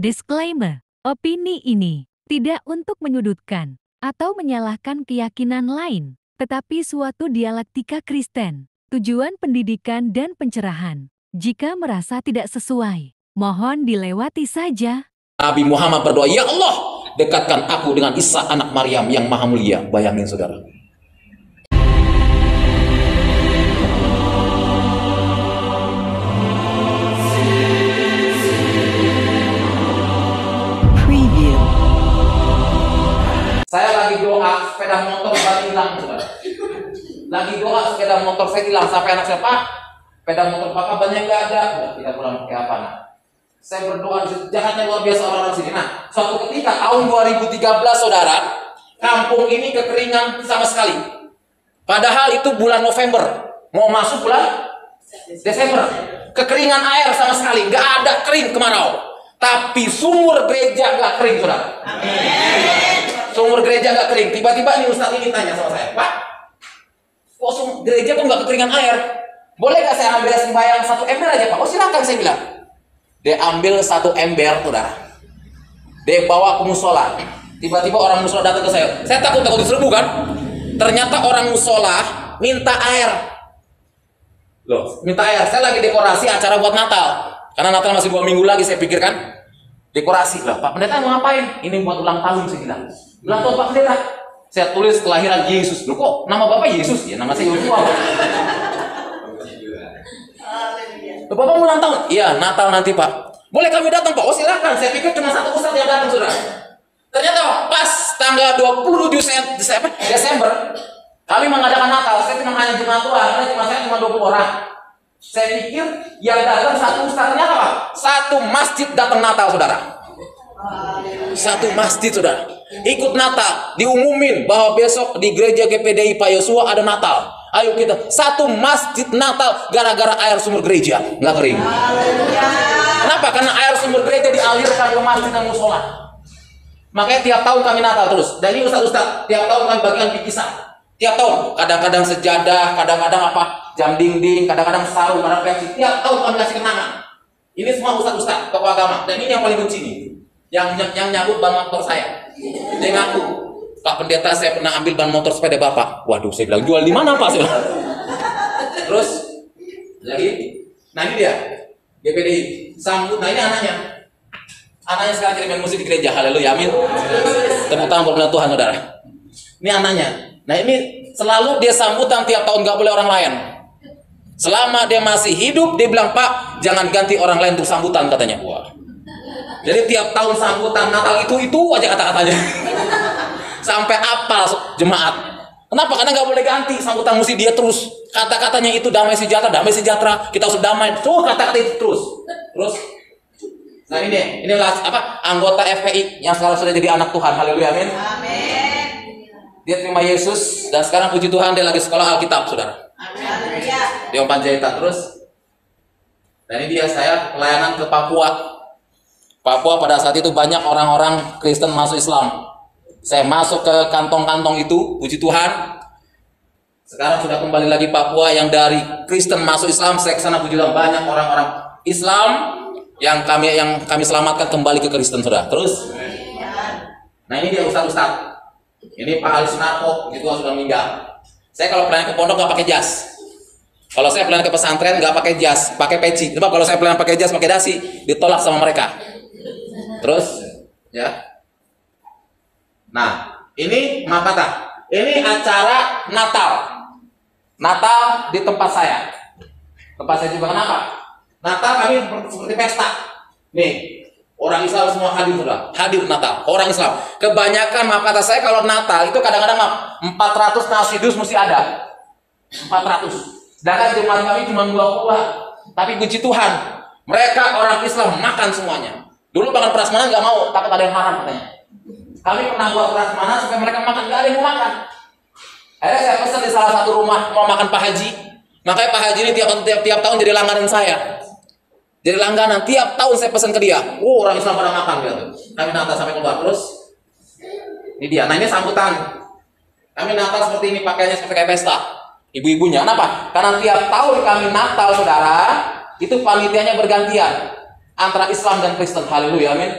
Disclaimer, opini ini tidak untuk menyudutkan atau menyalahkan keyakinan lain, tetapi suatu dialektika Kristen, tujuan pendidikan dan pencerahan. Jika merasa tidak sesuai, mohon dilewati saja. Nabi Muhammad berdoa, "Ya Allah, dekatkan aku dengan Isa anak Maryam yang maha mulia." Bayangin saudara. Preview. Saya lagi doa, sepeda motor saya hilang saudara. Lagi doa, sepeda motor saya hilang. Sampai anak saya, "Pak, sepeda motor Pak banyak nggak ada?" Udah, tidak pulang pakai apa nak? Saya berdoa, jahatnya luar biasa orang-orang sini. Nah, suatu ketika tahun 2013 saudara, kampung ini kekeringan sama sekali. Padahal itu bulan November, mau masuk bulan Desember. Kekeringan air sama sekali, nggak ada, kering kemarau. Tapi sumur gereja nggak kering saudara. Sumur gereja nggak kering. Tiba-tiba nih Ustaz ini tanya sama saya, "Pak, kok gereja kok nggak kekeringan air? Boleh nggak saya ambil sembahyang 1 ember aja Pak?" "Oh silakan," saya bilang. Dia ambil 1 ember saudara, dia bawa ke musola. Tiba-tiba orang musola datang ke saya. Saya takut diserbu kan. Ternyata orang musola minta air. Loh, minta air. Saya lagi dekorasi acara buat Natal. Karena Natal masih 2 minggu lagi, saya pikirkan dekorasi lah. "Pak Pendeta mau ngapain?" "Ini buat ulang tahun," saya bilang. "Ulang tahun Pak Pendeta?" Saya tulis kelahiran Yesus. "Loh kok nama Bapak Yesus?" "Ya nama saya Yosua." "Loh, Bapak mau ulang tahun?" "Iya, Natal nanti Pak." "Boleh kami datang Pak?" "Oh silakan." Saya pikir cuma satu ustadz yang datang saudara. Ternyata pas tanggal 27 Desember kami mengadakan Natal. Saya cuma hanya jemaat Tuhan, karena saya cuma 20 orang. Saya pikir yang datang satu ustadznya apa? Satu masjid datang Natal saudara. Satu masjid saudara. Ikut Natal, diumumin bahwa besok di gereja GPDI Pak Yosua ada Natal. Ayo kita satu masjid Natal gara-gara air sumur gereja nggak kering. Kenapa? Karena air sumur gereja dialirkan ke masjid dan musola. Makanya tiap tahun kami Natal terus. Dan ini ustaz-ustaz, tiap tahun kami bagikan bingkisan. Tiap tahun, kadang-kadang sejadah, kadang-kadang apa, jam dinding, kadang-kadang sarung, kadang pensi. Tiap tahun kami kasih kenangan. Ini semua ustaz-ustaz, tokoh agama. Dan ini yang paling lucu nih, yang nyambut ban motor saya. Dia ngaku, "Pak Pendeta, saya pernah ambil ban motor sepeda Bapak." Waduh, saya bilang, "Jual di mana Pak?" Terus, lagi, nah ini dia, GPDI sambut. Nah ini anaknya. Anaknya sekarang jadi main musik di gereja. Haleluya, amin. Tepuk tangan buat Tuhan saudara. Ini anaknya. Nah ini selalu dia sambutan tiap tahun, nggak boleh orang lain. Selama dia masih hidup, dia bilang, "Pak, jangan ganti orang lain untuk sambutan," katanya. Wah. Jadi tiap tahun sambutan Natal itu aja kata-katanya. Sampai apal jemaat. Kenapa? Karena nggak boleh ganti sambutan, mesti dia terus. Kata-katanya itu damai sejahtera, kita harus damai. Tuh kata-kata itu terus. Nah ini apa? Anggota FPI yang sekarang sudah jadi anak Tuhan. Haleluya, amin. Amin. Dia terima Yesus dan sekarang puji Tuhan dia lagi sekolah Alkitab, saudara. Amin. Di Panjaitan terus. Dan ini dia saya pelayanan ke Papua. Papua pada saat itu banyak orang-orang Kristen masuk Islam. Saya masuk ke kantong-kantong itu, puji Tuhan. Sekarang sudah kembali lagi Papua yang dari Kristen masuk Islam. Saya kesana puji Tuhan, banyak orang-orang Islam yang kami selamatkan kembali ke Kristen, saudara. Terus, nah ini dia ustaz-ustaz. Ini Pak Ali Sunarko, itu sudah meninggal. Saya kalau pelayanan ke pondok nggak pakai jas. Kalau saya pelayanan ke pesantren nggak pakai jas, pakai peci. Sebab kalau saya pelayanan pakai jas, pakai dasi, ditolak sama mereka. Terus, ya. Nah, ini Makata. Ini acara Natal. Natal di tempat saya. Tempat saya juga kenapa? Natal kami seperti pesta. Nih, orang Islam semua hadir sudah. Hadir Natal, orang Islam. Kebanyakan kata saya kalau Natal itu kadang-kadang 400 nasi dus mesti ada. 400. Sedangkan jemaat kami cuma 20. Tapi puji Tuhan, mereka orang Islam makan semuanya. Dulu makan prasmanan nggak mau, takut ada yang haram katanya. Kami pernah buat prasmanan supaya mereka makan, nggak ada yang mau makan. Akhirnya saya pesan di salah satu rumah mau makan Pak Haji. Makanya Pak Haji ini tiap tahun jadi langganan saya. Jadi langganan, tiap tahun saya pesan ke dia. Orang Islam pada makan gitu. Kami Natal sampai keluar terus. Ini dia. Nah ini sambutan. Kami Natal seperti ini, pakainya seperti kayak pesta. Ibu-ibunya. Kenapa? Karena tiap tahun kami Natal, saudara, itu panitianya bergantian. antara Islam dan Kristen. Haleluya, amin.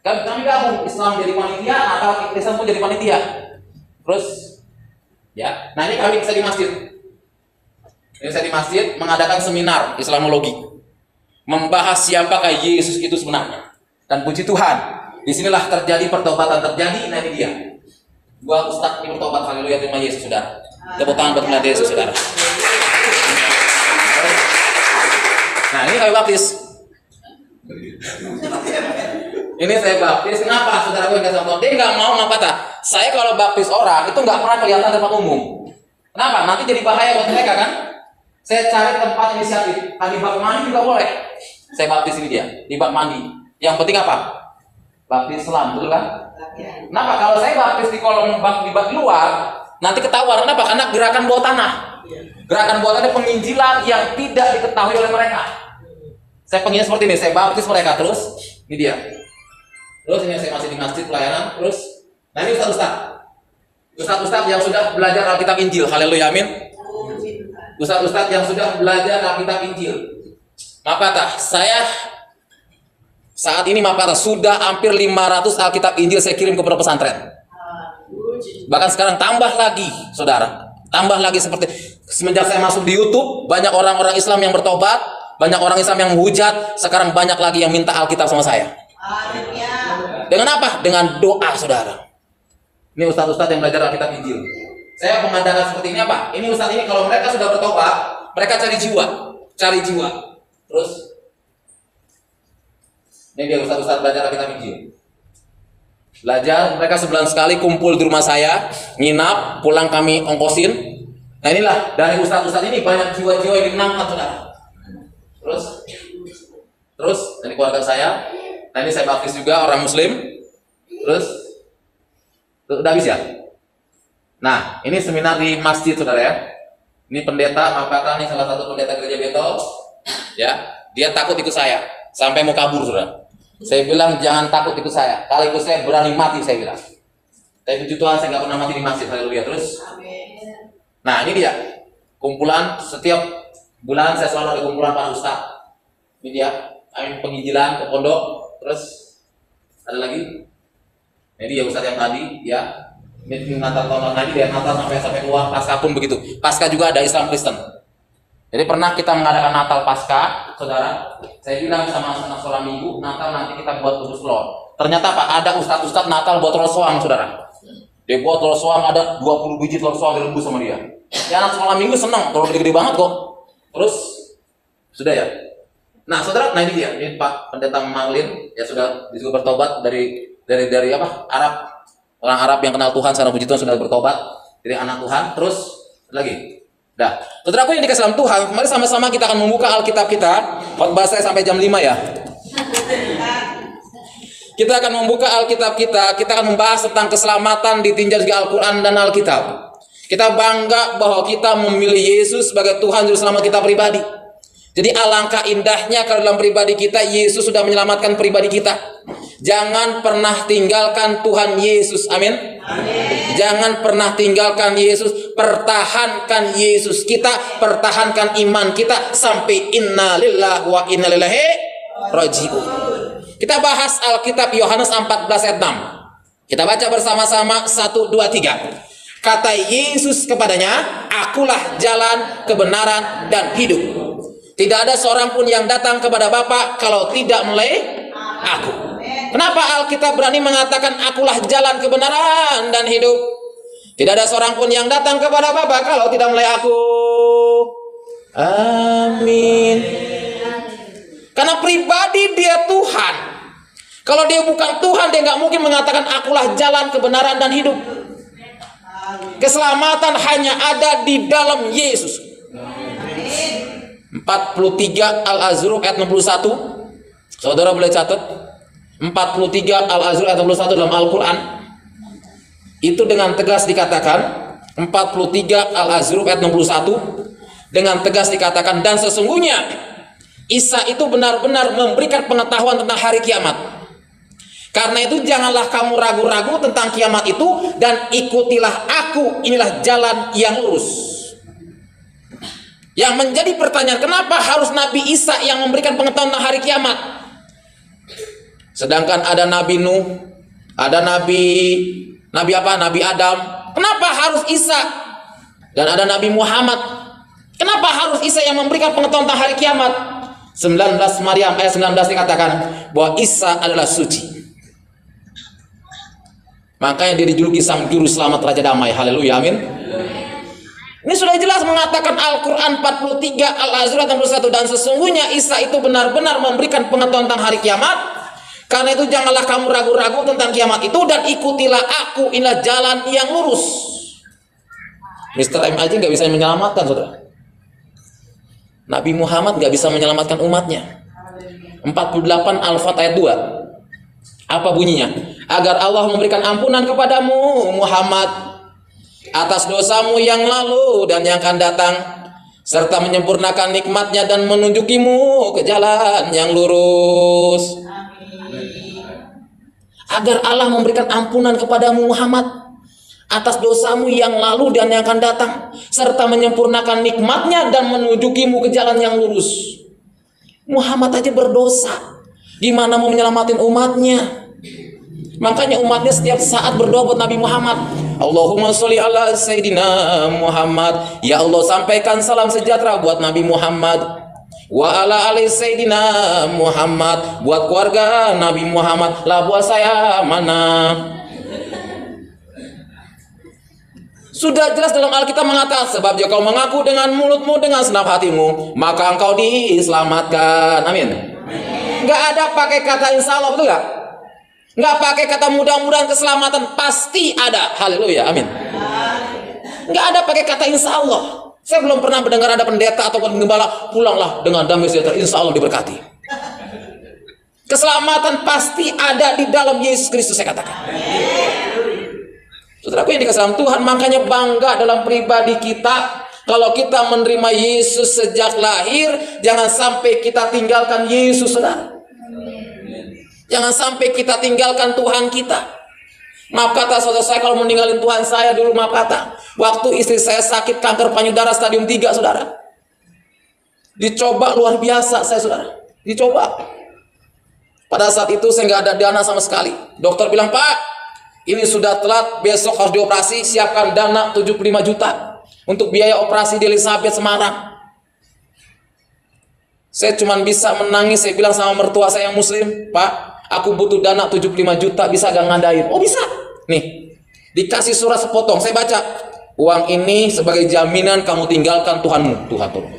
Kami gabung, Islam jadi panitia, Natal Kristen pun jadi panitia. Terus, ya, nah ini kami bisa di masjid. Ini saya di masjid mengadakan seminar Islamologi, membahas siapakah Yesus itu sebenarnya. Dan puji Tuhan, disinilah terjadi pertobatan terjadi. Nah ini dia, dua ustaz ini bertobat. Haleluya, terima Yesus, saudara. Tepuk tangan buat Tuhan Yesus, saudara. Nah ini kami baptis. Ini saya baptis. Kenapa saudara gue nggak sama? Dia nggak mau apa kata? Saya kalau baptis orang itu nggak pernah kelihatan tempat umum. Kenapa? Nanti jadi bahaya buat mereka kan? Saya cari tempat inisiatif. Di bak mandi juga boleh. Saya baptis ini dia di bak mandi. Yang penting apa? Baptis selam, betul kan? Kenapa? Kalau saya baptis di kolong bak di bak luar, nanti ketahuan. Kenapa? Karena gerakan bawah tanah. Gerakan bawah tanah penginjilan yang tidak diketahui oleh mereka. Saya penginjil seperti ini. Saya baptis mereka terus. Ini dia. Terus ini saya masih di masjid pelayanan. Terus, nah ini Ustaz-ustaz yang sudah belajar Alkitab Injil. Haleluya, amin. Ustaz-ustaz yang sudah belajar Alkitab Injil. Maaf kata, saya saat ini maaf kata sudah hampir 500 Alkitab Injil saya kirim ke beberapa pesantren. Bahkan sekarang tambah lagi, saudara. Tambah lagi seperti semenjak saya masuk di YouTube, banyak orang-orang Islam yang bertobat, banyak orang Islam yang menghujat. Sekarang banyak lagi yang minta Alkitab sama saya. Dengan apa? Dengan doa, saudara. Ini ustaz-ustaz yang belajar Alkitab Injil. Saya mengadakan seperti ini apa? Ini ustaz ini kalau mereka sudah bertobat, mereka cari jiwa. Terus, ini dia ustaz-ustaz belajar Alkitab Injil. Belajar, mereka sebulan sekali kumpul di rumah saya, nginap, pulang kami ongkosin. Nah inilah dari ustaz-ustaz ini banyak jiwa-jiwa yang dimenangkan, saudara. Terus dari keluarga saya. Nah ini saya baptis juga orang Muslim. Terus udah habis ya. Nah ini seminar di masjid, saudara ya. Ini pendeta, maafkan nih salah satu pendeta gereja Betel. Ya, dia takut ikut saya sampai mau kabur, saudara. Saya bilang jangan takut ikut saya. Kalau ikut saya berani mati, saya bilang. Tapi puji Tuhan saya nggak pernah mati di masjid. Haleluya. Terus. Nah ini dia kumpulan setiap bulan saya selalu ada kumpulan para ustaz. Ini dia kami penginjilan ke pondok. Terus ada lagi. Jadi ya ustaz yang tadi ya. Ini Natal tahun lagi dari Natal sampai keluar Pasca pun begitu. Pasca juga ada Islam Kristen. Jadi pernah kita mengadakan Natal Pasca, saudara. Saya bilang sama anak sekolah minggu, Natal nanti kita buat rebus telur. Ternyata Pak ada ustaz-ustaz Natal buat telur soang, saudara. Dia buat telur soang ada 20 biji telur soang direbus sama dia. Ya anak sekolah minggu senang, telur gede-gede banget kok. Terus sudah ya. Nah saudara, nah ini dia, ini Pak Pendeta Maglin ya sudah juga bertobat dari apa Arab, orang Arab yang kenal Tuhan secara puji Tuhan sudah bertobat jadi anak Tuhan. Terus lagi, dah, saudaraku yang dikasih dalam Tuhan, mari sama-sama kita akan membuka Alkitab kita. Khotbah saya sampai jam 5 ya. Kita akan membuka Alkitab kita akan membahas tentang keselamatan ditinjau segi Al-Quran dan Alkitab. Kita bangga bahwa kita memilih Yesus sebagai Tuhan Juru Selamat kita pribadi. Jadi alangkah indahnya kalau dalam pribadi kita Yesus sudah menyelamatkan pribadi kita. Jangan pernah tinggalkan Tuhan Yesus. Amin. Jangan pernah tinggalkan Yesus. Pertahankan Yesus kita, pertahankan iman kita sampai inna lillahi wa inna ilaihi raji'un. Kita bahas Alkitab Yohanes 14 ayat 6. Kita baca bersama-sama 1 2 3. Kata Yesus kepadanya, "Akulah jalan, kebenaran dan hidup. Tidak ada seorang pun yang datang kepada Bapa kalau tidak melalui aku." Kenapa Alkitab berani mengatakan akulah jalan, kebenaran dan hidup? Tidak ada seorang pun yang datang kepada Bapa kalau tidak melalui aku. Amin. Karena pribadi dia Tuhan. Kalau dia bukan Tuhan, dia nggak mungkin mengatakan akulah jalan, kebenaran dan hidup. Keselamatan hanya ada di dalam Yesus. 43 Al-Azruf ayat 61. Saudara boleh catat 43 Al-Azruf ayat 61 dalam Al-Quran. Itu dengan tegas dikatakan 43 Al-Azruf ayat 61 dengan tegas dikatakan, dan sesungguhnya Isa itu benar-benar memberikan pengetahuan tentang hari kiamat. Karena itu janganlah kamu ragu-ragu tentang kiamat itu, dan ikutilah aku, inilah jalan yang lurus. Yang menjadi pertanyaan, kenapa harus Nabi Isa yang memberikan pengetahuan tentang hari kiamat? Sedangkan ada Nabi Nuh, ada Nabi apa? Nabi Adam. Kenapa harus Isa? Dan ada Nabi Muhammad. Kenapa harus Isa yang memberikan pengetahuan tentang hari kiamat? 19 Maryam ayat 19 dikatakan bahwa Isa adalah suci. Makanya dia dijuluki sang juru selamat Raja Damai. Haleluya, amin. Ini sudah jelas mengatakan Al-Quran 43 Al-Azrah 61, dan sesungguhnya Isa itu benar-benar memberikan pengetahuan tentang hari kiamat. Karena itu janganlah kamu ragu-ragu tentang kiamat itu, dan ikutilah aku, inilah jalan yang lurus. Mr. M aja nggak bisa menyelamatkan, saudara. Nabi Muhammad nggak bisa menyelamatkan umatnya. 48 Al-Fat ayat 2. Apa bunyinya? Agar Allah memberikan ampunan kepadamu Muhammad atas dosamu yang lalu dan yang akan datang, serta menyempurnakan nikmatnya dan menunjukimu ke jalan yang lurus. Agar Allah memberikan ampunan kepadamu Muhammad atas dosamu yang lalu dan yang akan datang, serta menyempurnakan nikmatnya dan menunjukimu ke jalan yang lurus. Muhammad aja berdosa, gimana mau menyelamatin umatnya? Makanya umatnya setiap saat berdoa buat Nabi Muhammad. Allahumma sholli ala Sayyidina Muhammad. Ya Allah, sampaikan salam sejahtera buat Nabi Muhammad. Wa ala ali Sayyidina Muhammad. Buat keluarga Nabi Muhammad. Lah buat saya mana? Sudah jelas dalam Alkitab mengatakan, sebab jika kau mengaku dengan mulutmu, dengan senap hatimu, maka engkau diselamatkan. Amin. Nggak ada pakai kata insya Allah, betul nggak? Nggak pakai kata mudah-mudahan keselamatan, pasti ada. Haleluya, amin. Nggak ada pakai kata insya Allah. Saya belum pernah mendengar ada pendeta ataupun penggembala, pulanglah dengan damai sejahtera, insya Allah diberkati. Keselamatan pasti ada di dalam Yesus Kristus, saya katakan. Saudaraku yang dikasihi Tuhan, makanya bangga dalam pribadi kita. Kalau kita menerima Yesus sejak lahir, jangan sampai kita tinggalkan Yesus, saudara. Jangan sampai kita tinggalkan Tuhan kita. Maaf kata saudara saya, kalau meninggalin Tuhan saya dulu, maaf kata, waktu istri saya sakit kanker payudara stadium 3, saudara. Dicoba luar biasa saya, saudara. Dicoba. Pada saat itu saya nggak ada dana sama sekali. Dokter bilang, Pak, ini sudah telat, besok harus dioperasi, siapkan dana 75 juta untuk biaya operasi di Elizabeth Semarang. Saya cuma bisa menangis, saya bilang sama mertua saya yang muslim, Pak, aku butuh dana 75 juta, bisa gak ngadain? Oh bisa. Nih, dikasih surat sepotong, saya baca. Uang ini sebagai jaminan kamu tinggalkan Tuhanmu. Tuhan tolong.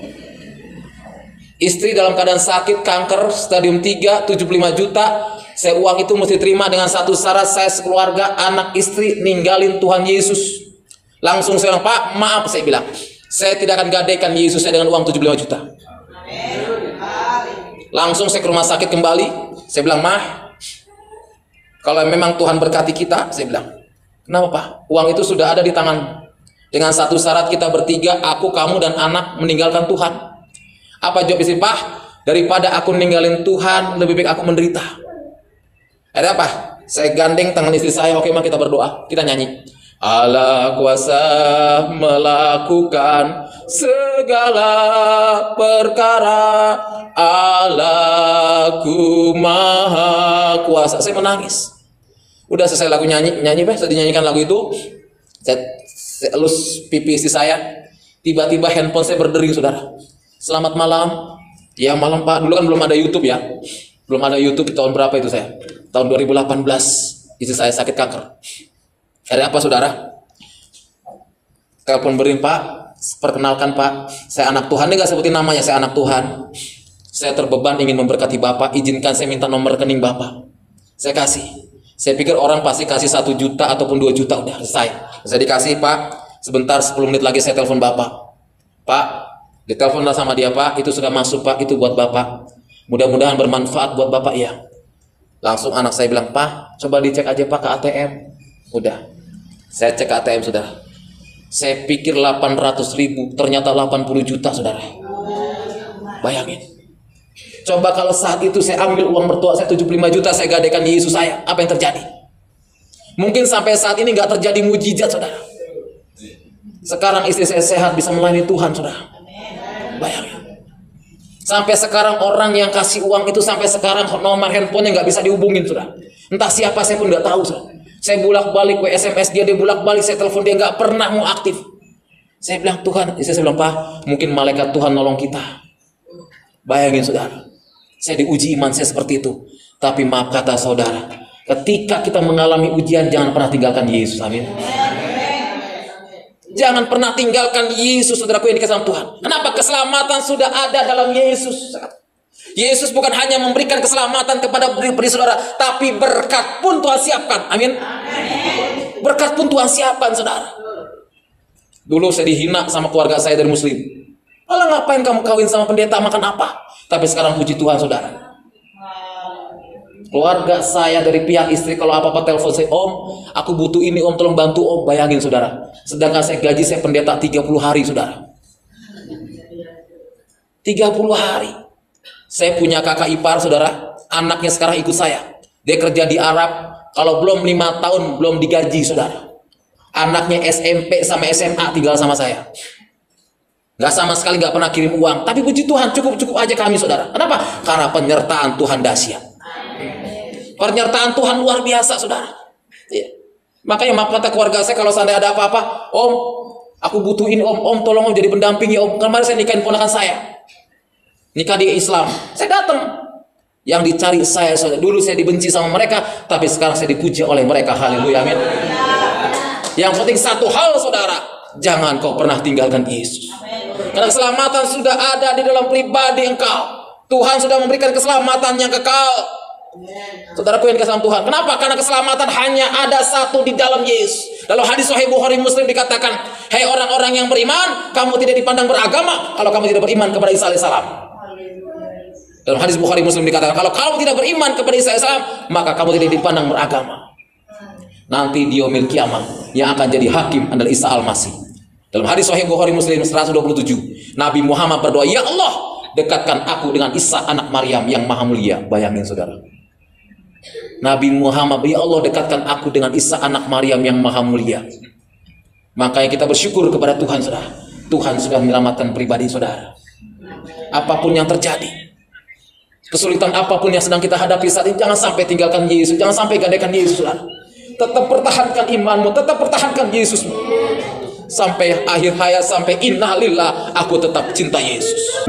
Istri dalam keadaan sakit, kanker, stadium 3, 75 juta. Saya uang itu mesti terima dengan satu syarat, saya sekeluarga, anak istri, ninggalin Tuhan Yesus. Langsung saya bilang, Pak, maaf, saya bilang, saya tidak akan gadaikan Yesus saya dengan uang 75 juta. Langsung saya ke rumah sakit kembali. Saya bilang, Mah, kalau memang Tuhan berkati kita, saya bilang, kenapa Pak? Uang itu sudah ada di tangan. Dengan satu syarat, kita bertiga, aku, kamu, dan anak meninggalkan Tuhan. Apa jawab istri? Pak, daripada aku ninggalin Tuhan, lebih baik aku menderita. Ada apa? Saya gandeng tangan istri saya, oke mah kita berdoa, kita nyanyi. Allah kuasa melakukan segala perkara, Allahku maha kuasa. Saya menangis. Udah selesai lagu nyanyi, saya dinyanyikan lagu itu. Saya elus pipi istri saya. Tiba-tiba handphone saya berdering, saudara. Selamat malam. Ya malam Pak. Dulu kan belum ada YouTube ya. Belum ada YouTube. Tahun berapa itu saya? Tahun 2018. Istri saya sakit kanker. Ada apa saudara? Telepon berdering, Pak. Perkenalkan Pak, saya anak Tuhan. Ini gak sebutin namanya, saya anak Tuhan. Saya terbeban ingin memberkati Bapak. Izinkan saya minta nomor rekening Bapak. Saya kasih. Saya pikir orang pasti kasih 1 juta ataupun 2 juta. Udah selesai. Saya dikasih, Pak. Sebentar 10 menit lagi saya telepon Bapak. Pak, ditelepon sama dia, Pak. Itu sudah masuk, Pak. Itu buat Bapak. Mudah-mudahan bermanfaat buat Bapak ya. Langsung anak saya bilang, Pak, coba dicek aja Pak ke ATM. Udah. Saya cek ke ATM, saudara. Saya pikir 800.000, ternyata 80 juta, saudara. Bayangin. Coba kalau saat itu saya ambil uang mertua saya 75 juta, saya gadaikan Yesus saya, apa yang terjadi? Mungkin sampai saat ini nggak terjadi mujizat, saudara. Sekarang istri saya sehat, bisa melayani Tuhan, saudara. Bayangin. Sampai sekarang orang yang kasih uang itu sampai sekarang nomor handphonenya nggak bisa dihubungin, sudah. Entah siapa saya pun nggak tahu, sudah. Saya bolak-balik SMS dia bolak-balik, saya telepon dia nggak pernah mau aktif. Saya bilang, Tuhan, saya bilang, Pak, mungkin malaikat Tuhan nolong kita. Bayangin, saudara. Saya diuji iman saya seperti itu. Tapi maaf kata saudara, ketika kita mengalami ujian, jangan pernah tinggalkan Yesus. Amin. Jangan pernah tinggalkan Yesus, saudaraku yang dikasihi Tuhan. Kenapa? Keselamatan sudah ada dalam Yesus. Yesus bukan hanya memberikan keselamatan kepada pribadi saudara, tapi berkat pun Tuhan siapkan. Amin. Berkat pun Tuhan siapkan, saudara. Dulu saya dihina sama keluarga saya dari Muslim. Alah, ngapain kamu kawin sama pendeta, makan apa? Tapi sekarang puji Tuhan, saudara. Keluarga saya dari pihak istri kalau apa-apa telepon saya, Om, aku butuh ini, Om, tolong bantu, Om. Bayangin, saudara. Sedangkan saya gaji saya pendeta 30 hari, saudara. 30 hari. Saya punya kakak ipar, saudara. Anaknya sekarang ikut saya. Dia kerja di Arab. Kalau belum 5 tahun, belum digaji, saudara. Anaknya SMP sama SMA tinggal sama saya. Nggak sama sekali, nggak pernah kirim uang. Tapi puji Tuhan, cukup aja kami, saudara. Kenapa? Karena penyertaan Tuhan dahsyat. Penyertaan Tuhan luar biasa, saudara. Ya. Makanya maaf kata keluarga saya kalau seandainya ada apa-apa, Om, aku butuh ini, Om, tolong Om jadi pendamping ya, Om. Kemarin saya nikahin ponakan saya. Nikah di Islam. Saya datang. Yang dicari saya, saudara. Dulu saya dibenci sama mereka, tapi sekarang saya dipuji oleh mereka. Haleluya, amin. Yang penting satu hal, saudara, jangan kau pernah tinggalkan Yesus. Karena keselamatan sudah ada di dalam pribadi engkau. Tuhan sudah memberikan keselamatan yang kekal. Saudaraku yang dikasihi Tuhan, kenapa? Karena keselamatan hanya ada satu di dalam Yesus. Dalam hadis Sahih Bukhari Muslim dikatakan, hei orang-orang yang beriman, kamu tidak dipandang beragama kalau kamu tidak beriman kepada Isa alaihissalam. Dalam hadis Bukhari Muslim dikatakan, kalau kamu tidak beriman kepada Isa alaihissalam, maka kamu tidak dipandang beragama. Nanti di yaumil kiamat yang akan jadi hakim adalah Isa al-Masih. Dalam hadis Sahih Bukhari Muslim 127, Nabi Muhammad berdoa, ya Allah, dekatkan aku dengan Isa anak Maryam yang maha mulia. Bayangin, saudara. Nabi Muhammad, ya Allah, dekatkan aku dengan Isa anak Maryam yang maha mulia. Makanya kita bersyukur kepada Tuhan, saudara. Tuhan sudah menyelamatkan pribadi saudara. Apapun yang terjadi, kesulitan apapun yang sedang kita hadapi saat ini, jangan sampai tinggalkan Yesus, jangan sampai gadaikan Yesus, saudara. Tetap pertahankan imanmu, tetap pertahankan Yesusmu. Sampai akhir hayat, sampai innalillah, aku tetap cinta Yesus.